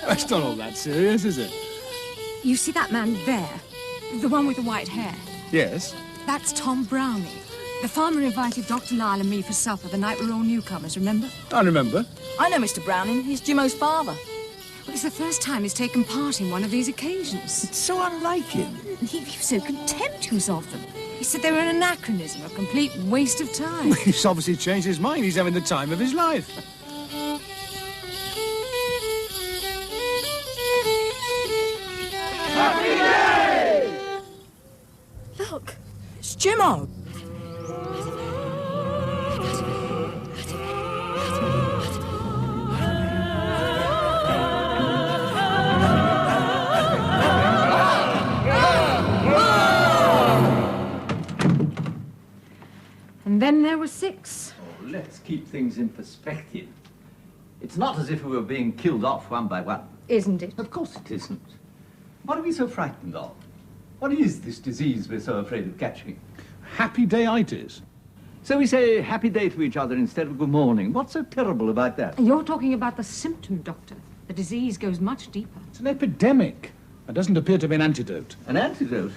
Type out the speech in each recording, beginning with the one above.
That's not all that serious, is it? You see that man there? The one with the white hair? Yes. That's Tom Browning. The farmer invited Dr. Lyle and me for supper the night we were all newcomers, remember? I remember. I know Mr. Browning. He's Jimo's father. Well, it's the first time he's taken part in one of these occasions. It's so unlike him. He was so contemptuous of them. He said they were an anachronism, a complete waste of time. He's obviously changed his mind. He's having the time of his life. Look, it's Jimo. And then there were 6. Oh, let's keep things in perspective. It's not as if we were being killed off one by one. Isn't it? Of course it isn't. What are we so frightened of? What is this disease we're so afraid of catching? Happy day-itis. So we say happy day to each other instead of good morning. What's so terrible about that? You're talking about the symptom, Doctor. The disease goes much deeper. It's an epidemic. There doesn't appear to be an antidote. An antidote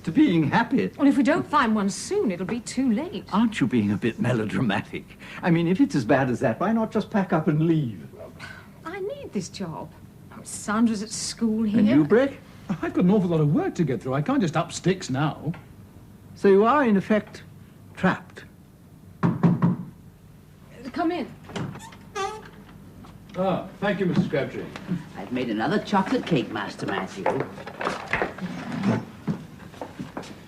to being happy. Well, if we don't find one soon, it'll be too late. Aren't you being a bit melodramatic? I mean, if it's as bad as that, why not just pack up and leave? I need this job. Sandra's at school here. And you, Brick? I've got an awful lot of work to get through. I can't just up sticks now. So you are, in effect, trapped. Come in. Ah, thank you, Mrs. Crabtree. I've made another chocolate cake, Master Matthew.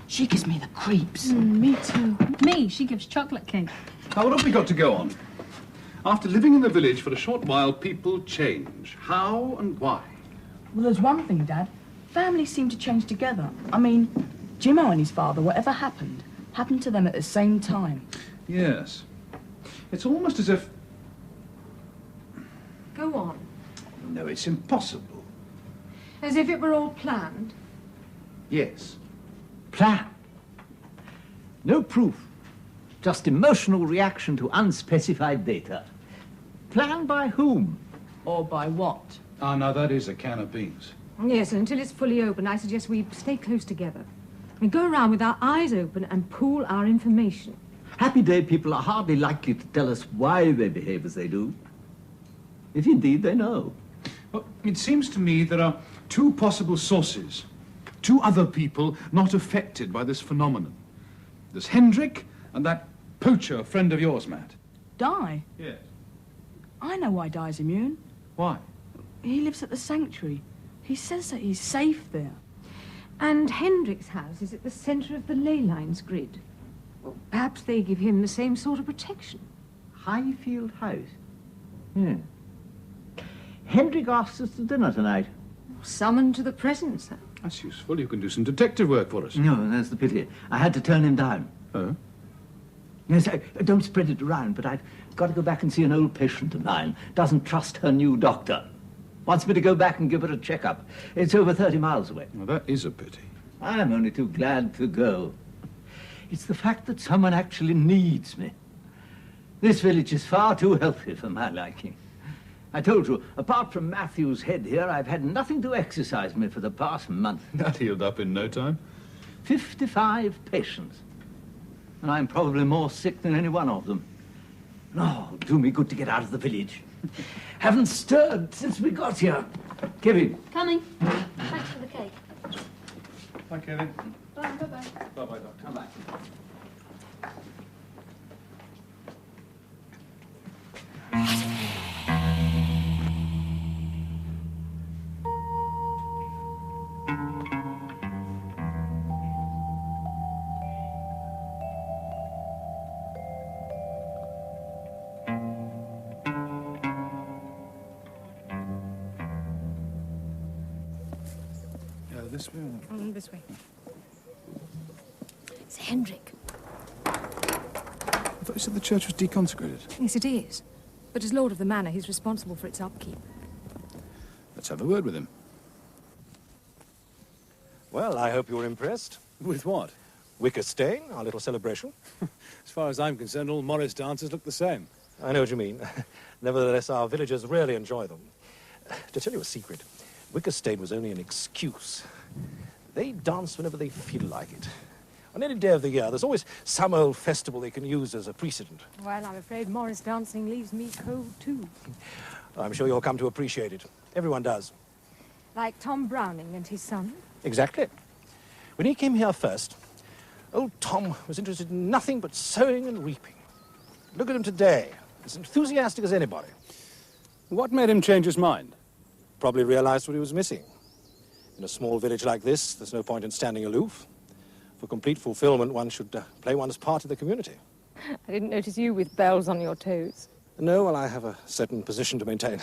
She gives me the creeps. Me too. Me, she gives chocolate cake. Now, what have we got to go on? After living in the village for a short while, people change. How and why? Well, there's one thing, Dad. Families seem to change together. I mean, Jimo and his father, whatever happened to them at the same time. Yes. It's almost as if... Go on. No, it's impossible. As if it were all planned. Yes. Plan. No proof. Just emotional reaction to unspecified data. Planned by whom? Or by what? Ah, now that is a can of beans. Yes, and until it's fully open, I suggest we stay close together. We go around with our eyes open and pool our information. Happy Day people are hardly likely to tell us why they behave as they do. If indeed they know. Well, it seems to me there are 2 possible sources. 2 other people not affected by this phenomenon. There's Hendrik and that poacher friend of yours, Matt. Di? Yes. I know why Di's immune. Why? He lives at the sanctuary. He says that he's safe there. And Hendrik's house is at the centre of the ley lines grid. Well, perhaps they give him the same sort of protection. Highfield House? Yeah. Hendrik asked us to dinner tonight. Summoned to the present, sir. That's useful. You can do some detective work for us. No, that's the pity. I had to turn him down. Oh? Yes, I don't spread it around, but I've got to go back and see an old patient of mine. Doesn't trust her new doctor. Wants me to go back and give her a checkup. It's over 30 miles away. Well, that is a pity. I'm only too glad to go. It's the fact that someone actually needs me. This village is far too healthy for my liking. I told you, apart from Matthew's head here, I've had nothing to exercise me for the past month. That healed up in no time. 55 patients. And I'm probably more sick than any one of them. Oh, do me good to get out of the village. Haven't stirred since we got here. Kevin. Coming. Thanks for the cake. Bye, Kevin. Bye, bye-bye. Bye-bye, Doctor. Bye-bye. This way? This way. It's Hendrik. I thought you said the church was deconsecrated. Yes, it is. But as Lord of the Manor, he's responsible for its upkeep. Let's have a word with him. Well, I hope you're impressed. With what? Wickerstein, our little celebration. As far as I'm concerned, all Morris dances look the same. I know what you mean. Nevertheless, our villagers really enjoy them. To tell you a secret, Wickerstein was only an excuse. They dance whenever they feel like it. On any day of the year, there's always some old festival they can use as a precedent. Well, I'm afraid Morris dancing leaves me cold, too. I'm sure you'll come to appreciate it. Everyone does. Like Tom Browning and his son. Exactly. When he came here first, old Tom was interested in nothing but sowing and reaping. Look at him today, as enthusiastic as anybody. What made him change his mind? Probably realized what he was missing. In a small village like this, there's no point in standing aloof. For complete fulfillment, one should play one's part in the community. I didn't notice you with bells on your toes. No, well, I have a certain position to maintain.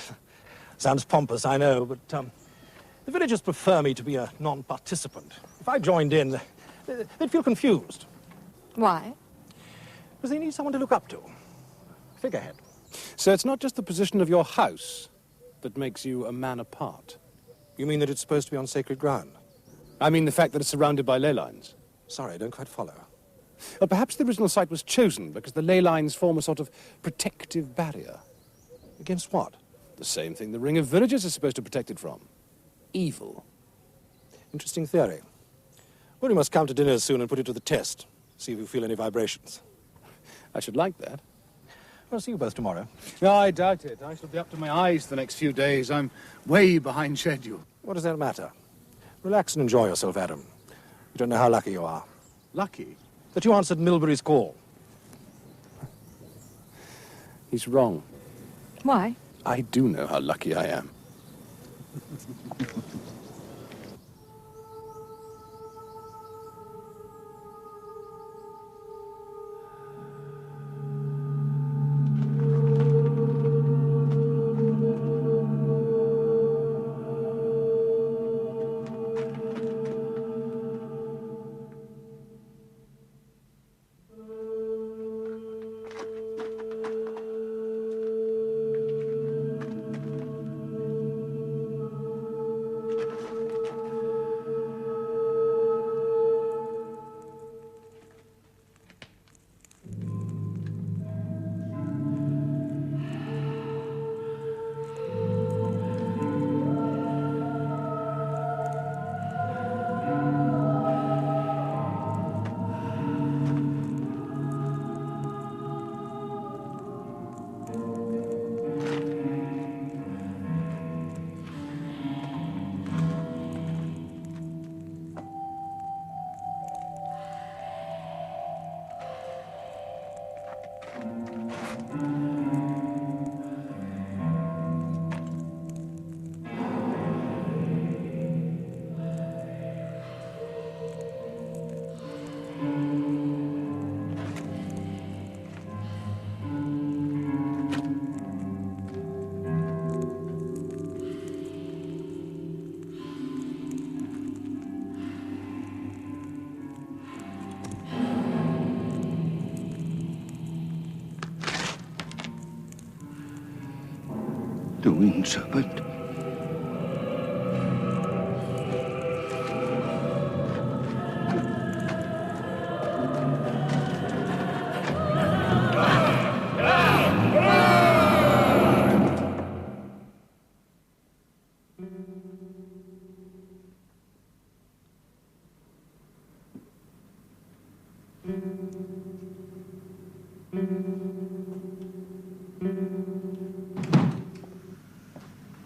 Sounds pompous, I know, but the villagers prefer me to be a non-participant. If I joined in, they'd feel confused. Why? Because they need someone to look up to. Figurehead. So it's not just the position of your house that makes you a man apart. You mean that it's supposed to be on sacred ground? I mean the fact that it's surrounded by ley lines. Sorry, I don't quite follow. Well, perhaps the original site was chosen because the ley lines form a sort of protective barrier. Against what? The same thing the ring of villagers is supposed to protect it from. Evil. Interesting theory. Well, you must come to dinner soon and put it to the test. See if you feel any vibrations. I should like that. I'll see you both tomorrow. No, I doubt it. I shall be up to my eyes the next few days. I'm way behind schedule. What does that matter? Relax and enjoy yourself, Adam. You don't know how lucky you are. Lucky? That you answered Milbury's call. He's wrong. Why? I do know how lucky I am. doing, servant?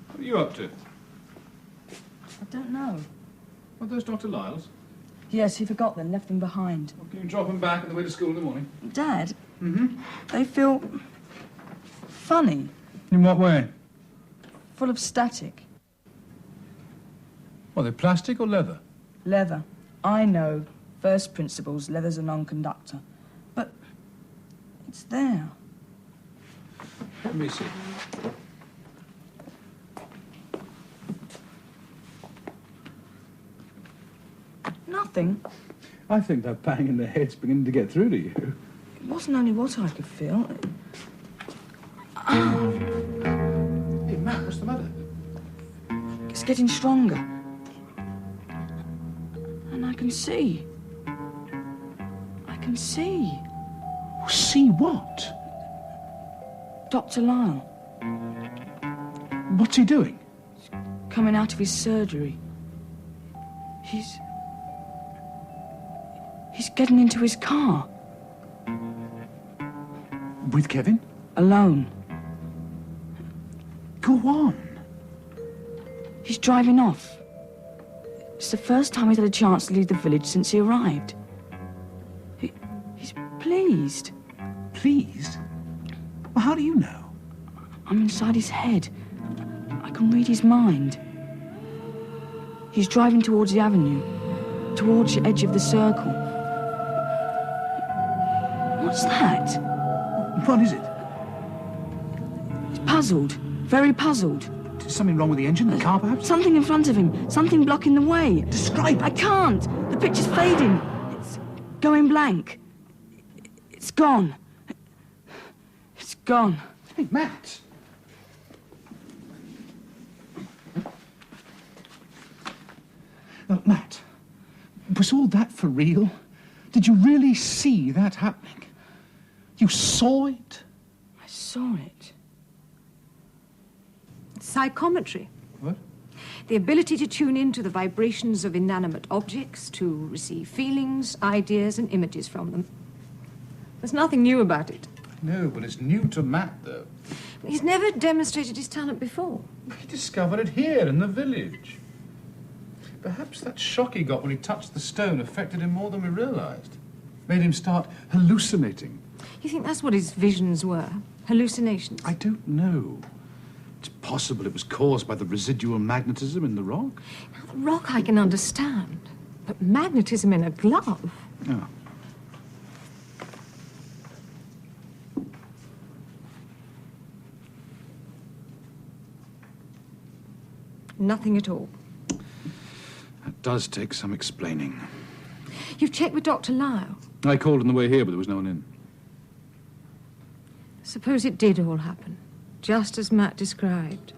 What are you up to? I don't know. Are those Dr. Lyle's? Yes, he forgot them, left them behind. Well, can you drop them back on the way to school in the morning? Dad? They feel funny, In what way? full of static. Are they plastic or leather? Leather. I know. First principles, leather's a non-conductor. But it's there. Let me see. Nothing. I think that bang in the head's beginning to get through to you. It wasn't only what I could feel. Hey, Matt, what's the matter? It's getting stronger. And I can see. I can see. See what? Dr. Lyle, What's he doing? coming out of his surgery. He's getting into his car. With Kevin? Alone. Go on. He's driving off. It's the first time he's had a chance to leave the village since he arrived. He's pleased. Pleased? Well, how do you know? I'm inside his head. I can read his mind. He's driving towards the avenue, towards the edge of the circle. What's that? What is it? He's puzzled, very puzzled. Is something wrong with the engine? The car, perhaps? Something in front of him, something blocking the way. Describe it. I can't. The picture's fading. It's going blank. It's gone. It's gone. Hey, Matt. Now, Matt, was all that for real? Did you really see that happening? You saw it? I saw it. Psychometry. What? The ability to tune into the vibrations of inanimate objects, to receive feelings, ideas, and images from them. There's nothing new about it. No, but it's new to Matt, though. He's never demonstrated his talent before. He discovered it here in the village. Perhaps that shock he got when he touched the stone affected him more than we realized. Made him start hallucinating. You think that's what his visions were? Hallucinations? I don't know. It's possible it was caused by the residual magnetism in the rock. Now, the rock I can understand, but magnetism in a glove? Oh. Nothing at all. That does take some explaining. You've checked with Dr. Lyle? I called on the way here, but there was no one in. Suppose it did all happen, just as Matt described.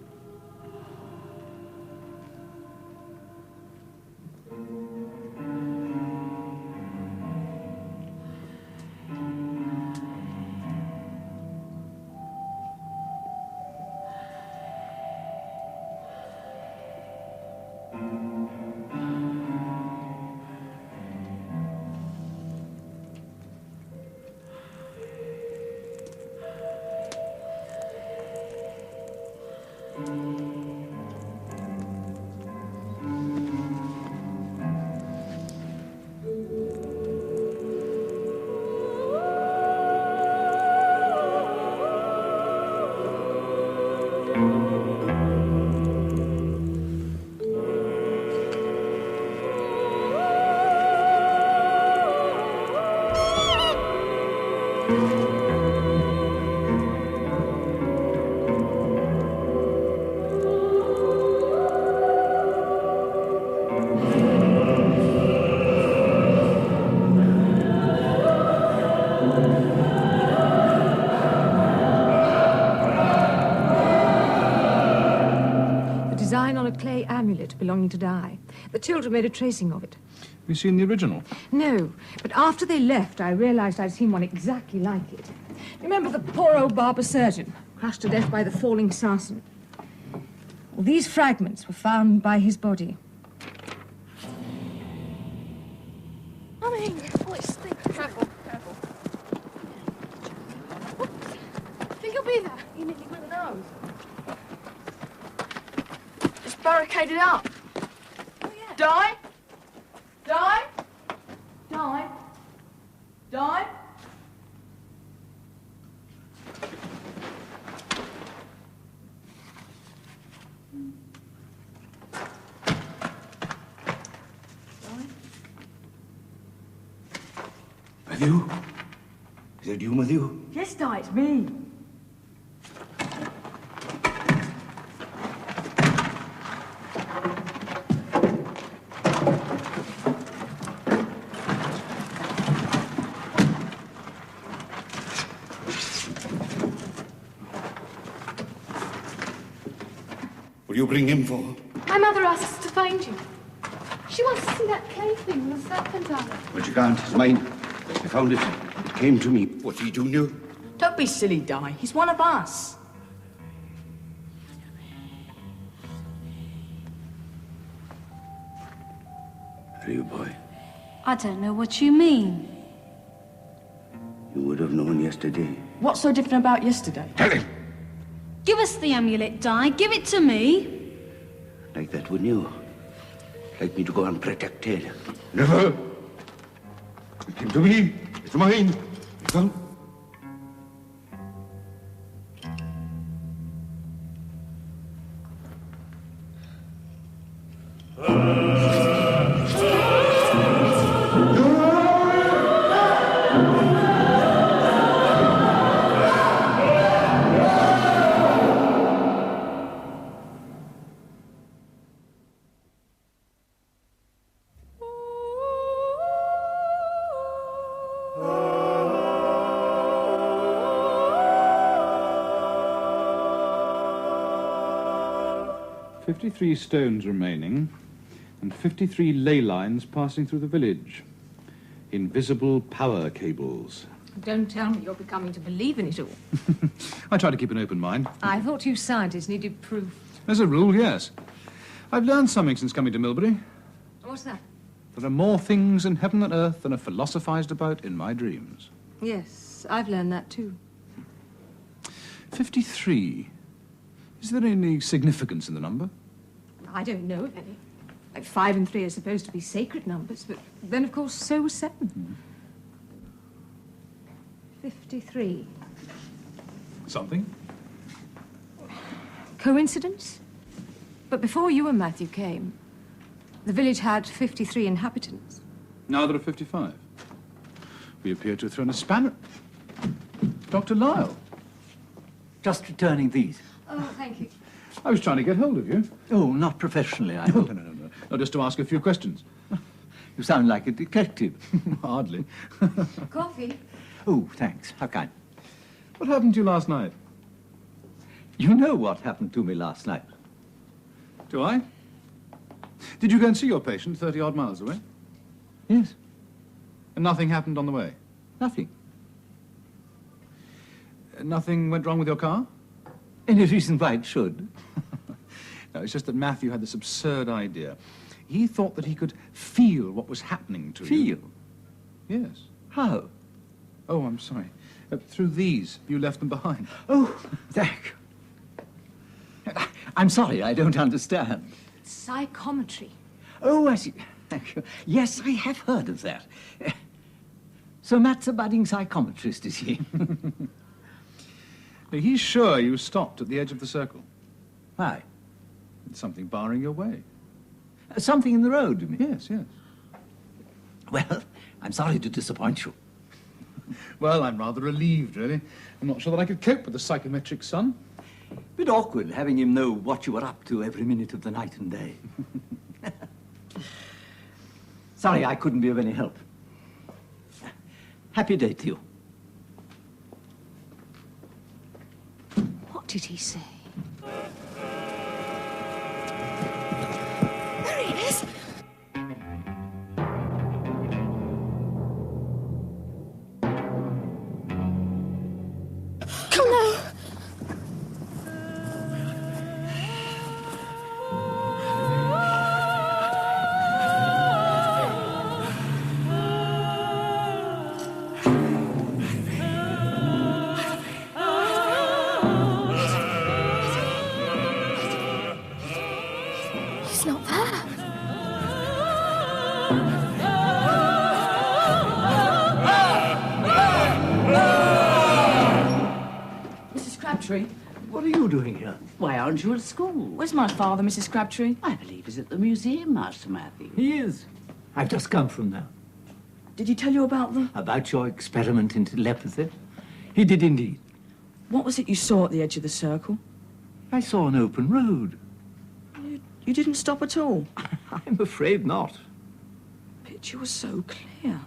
toilet belonging to Di. The children made a tracing of it. Have you seen the original? No, but after they left, I realized I'd seen one exactly like it. Remember the poor old barber surgeon, crushed to death by the falling sarsen? Well, these fragments were found by his body. Mummy! Oh, it stinks. Careful, careful. Think he'll be there? You mean with the nose? It's barricaded up. Oh, yeah. Di? Di? Di? Di? Matthew? Is it you, Matthew? Yes, Di, it's me. What do you bring him for? My mother asked us to find you. She wants to see that cave thing with the serpent on it. But you can't. It's mine. I found it. It came to me. What's he doing you? Don't be silly, Di. He's one of us. Are you, boy? I don't know what you mean. You would have known yesterday. What's so different about yesterday? Tell him! Give us the amulet, Di. Give it to me. Like that, wouldn't you? Like me to go unprotected. Never! It came to me. It's mine. Come. "53 stones remaining, and 53 ley lines passing through the village. Invisible power cables." Don't tell me you're becoming to believe in it all. I try to keep an open mind. I thought you scientists needed proof. As a rule, yes. I've learned something since coming to Milbury. What's that? There are more things in heaven and earth than are philosophized about in my dreams. Yes, I've learned that too. 53. Is there any significance in the number? I don't know of any. Like 5 and 3 are supposed to be sacred numbers, but then, of course, so was 7. 53. Something? Coincidence? But before you and Matthew came, the village had 53 inhabitants. Now there are 55. We appear to have thrown a spanner. Dr. Lyle. Just returning these. Oh, thank you. I was trying to get hold of you. Oh, not professionally, I No, hope. no. No, just to ask a few questions. You sound like a detective. Hardly. Coffee? Oh, thanks. How kind. What happened to you last night? You know what happened to me last night. Do I? Did you go and see your patient 30-odd miles away? Yes. And nothing happened on the way? Nothing. Nothing went wrong with your car? Any reason why it should? No, it's just that Matthew had this absurd idea. He thought that he could feel what was happening to you. Feel? Yes. How? Oh, I'm sorry. Through these, you left them behind. Oh, thank you. I'm sorry, I don't understand. Psychometry. Oh, I see. Thank you. Yes, I have heard of that. So Matt's a budding psychometrist, is he? He's sure you stopped at the edge of the circle. Why? It's something barring your way. Something in the road, you mean? Yes, yes. Well, I'm sorry to disappoint you. Well, I'm rather relieved, really. I'm not sure that I could cope with the psychometric son. Bit awkward having him know what you were up to every minute of the night and day. Sorry, I couldn't be of any help. Happy day to you. What did he say? Crabtree. What are you doing here? Why aren't you at school? Where's my father, Mrs. Crabtree? I believe he's at the museum, Master Matthew. He is. I've just come from there. Did he tell you about the... About your experiment in telepathy? He did indeed. What was it you saw at the edge of the circle? I saw an open road. You didn't stop at all? I'm afraid not. The picture was so clear.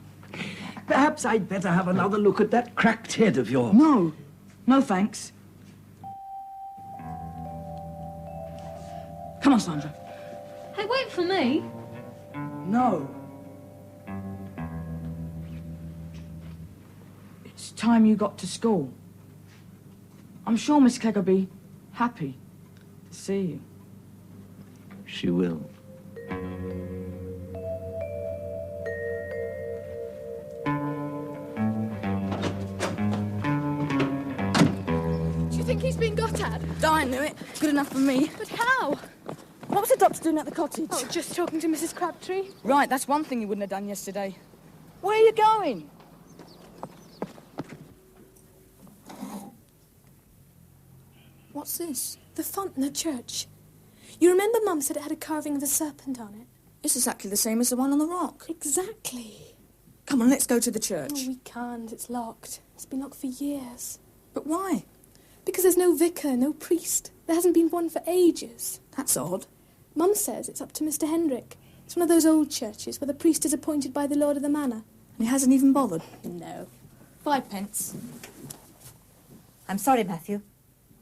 Perhaps I'd better have another look at that cracked head of yours. No. No, thanks. Come on, Sandra. Hey, wait for me. No. It's time you got to school. I'm sure Miss Clegg will be happy to see you. She will. Do you think he's been got at? I knew it. Good enough for me. But how? What was the doctor doing at the cottage? Oh, just talking to Mrs. Crabtree. Right, that's one thing you wouldn't have done yesterday. Where are you going? What's this? The font in the church. You remember Mum said it had a carving of a serpent on it? It's exactly the same as the one on the rock. Exactly. Come on, let's go to the church. Oh, we can't. It's locked. It's been locked for years. But why? Because there's no vicar, no priest. There hasn't been one for ages. That's odd. Mum says it's up to Mr. Hendrick. It's one of those old churches where the priest is appointed by the Lord of the Manor. And he hasn't even bothered? No. 5 pence. I'm sorry, Matthew.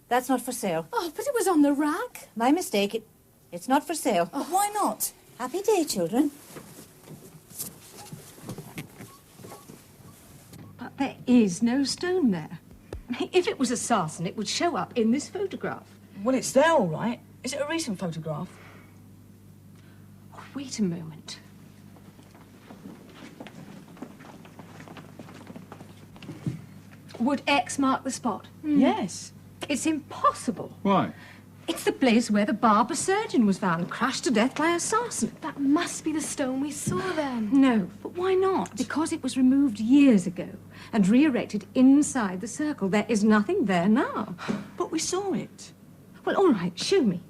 That's not for sale. Oh, but it was on the rack. My mistake. It's not for sale. Oh, why not? Happy day, children. But there is no stone there. If it was a sarsen, it would show up in this photograph. Well, it's there, all right. Is it a recent photograph? Oh, wait a moment. Would X mark the spot? Yes. It's impossible. Why? It's the place where the barber surgeon was found, crashed to death by a sarsen. That must be the stone we saw then. No, But why not? because it was removed years ago and re-erected inside the circle. There is nothing there now. But we saw it. Well, all right, show me.